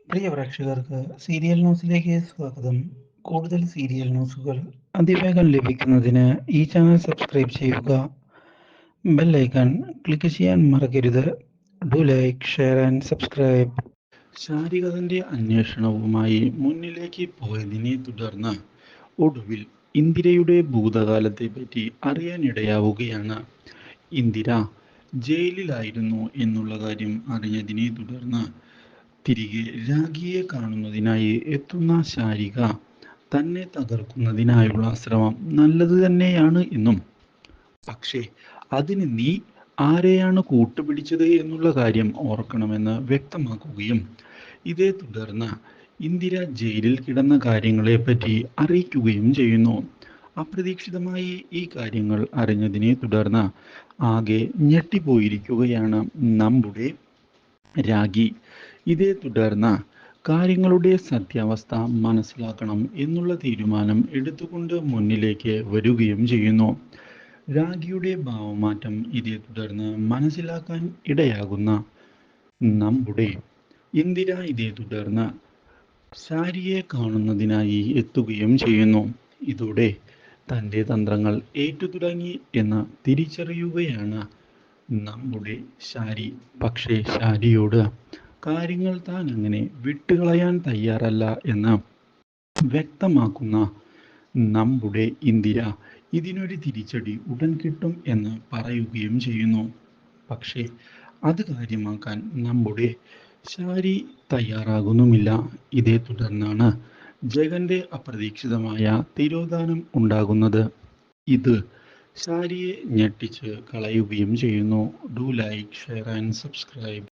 പ്രിയ പ്രേക്ഷകർക്ക് സീരിയൽ ന്യൂസിലേക്ക് സ്വാഗതം. കൂടുതൽ സീരിയൽ ന്യൂസുകൾ അതിവേഗം ലഭിക്കുന്നതിന് ഈ ചാനൽ സബ്സ്ക്രൈബ് ചെയ്യുക. ബെൽ ഐക്കൺ ക്ലിക്ക് ചെയ്യാൻ മറക്കരുത്. Do like, share and subscribe. Sharika തന്റെ അന്വേഷണവുമായി മുന്നിലേക്ക് പോയതിനെ തുടർന്ന് ഒടുവിൽ ഇന്ദിരയുടെ ഭൂതകാലത്തെപ്പറ്റി അറിയാനിടയാവുകയാണ്. ഇന്ദിര ജയിലിലായിരുന്നു എന്നുള്ള കാര്യം അറിഞ്ഞതിനെ തുടർന്ന് തിരികെ രാഖിയെ കാണുന്നതിനായി എത്തുന്ന ശാരിക തന്നെ തകർക്കുന്നതിനായുള്ള ശ്രമം നല്ലത് തന്നെയാണ് എന്നും, പക്ഷേ അതിന് നീ ആരെയാണ് കൂട്ടുപിടിച്ചത് എന്നുള്ള കാര്യം ഓർക്കണമെന്ന് വ്യക്തമാക്കുകയും ഇതേ തുടർന്ന് ഇന്ദിര ജയിലിൽ കിടന്ന കാര്യങ്ങളെപ്പറ്റി അറിയിക്കുകയും ചെയ്യുന്നു. അപ്രതീക്ഷിതമായി ഈ കാര്യങ്ങൾ അറിഞ്ഞതിനെ തുടർന്ന് ആകെ ഞെട്ടിപ്പോയിരിക്കുകയാണ് നമ്മുടെ രാഗി. ഇതേ തുടർന്ന് കാര്യങ്ങളുടെ സത്യാവസ്ഥ മനസ്സിലാക്കണം എന്നുള്ള തീരുമാനം എടുത്തുകൊണ്ട് മുന്നിലേക്ക് വരികയും ചെയ്യുന്നു. രാഗിയുടെ ഭാവമാറ്റം ഇതേ തുടർന്ന് മനസ്സിലാക്കാൻ ഇടയാകുന്ന നമ്മുടെ ഇന്ദിര ഇതേ തുടർന്ന് ശാരിയെ കാണുന്നതിനായി എത്തുകയും ചെയ്യുന്നു. ഇതോടെ തൻ്റെ തന്ത്രങ്ങൾ ഏറ്റു തുടങ്ങി എന്ന് തിരിച്ചറിയുകയാണ് നമ്മുടെ ശാരി. പക്ഷേ ശാരിയോട് കാര്യങ്ങൾ താൻ അങ്ങനെ വിട്ടുകളയാൻ തയ്യാറല്ല എന്ന് വ്യക്തമാക്കുന്ന നമ്മുടെ ഇന്ദിര ഇതിനൊരു തിരിച്ചടി ഉടൻ കിട്ടും എന്ന് പറയുകയും ചെയ്യുന്നു. പക്ഷേ അത് കാര്യമാക്കാൻ നമ്മുടെ ശാരി തയ്യാറാകുന്നുമില്ല. ഇതേ തുടർന്നാണ് ജഗന്റെ അപ്രതീക്ഷിതമായ തിരോധാനം ഉണ്ടാകുന്നത്. ഇത് ശാരിയെ ഞെട്ടിച്ച് കളയുകയും ചെയ്യുന്നു. Do like, share and subscribe.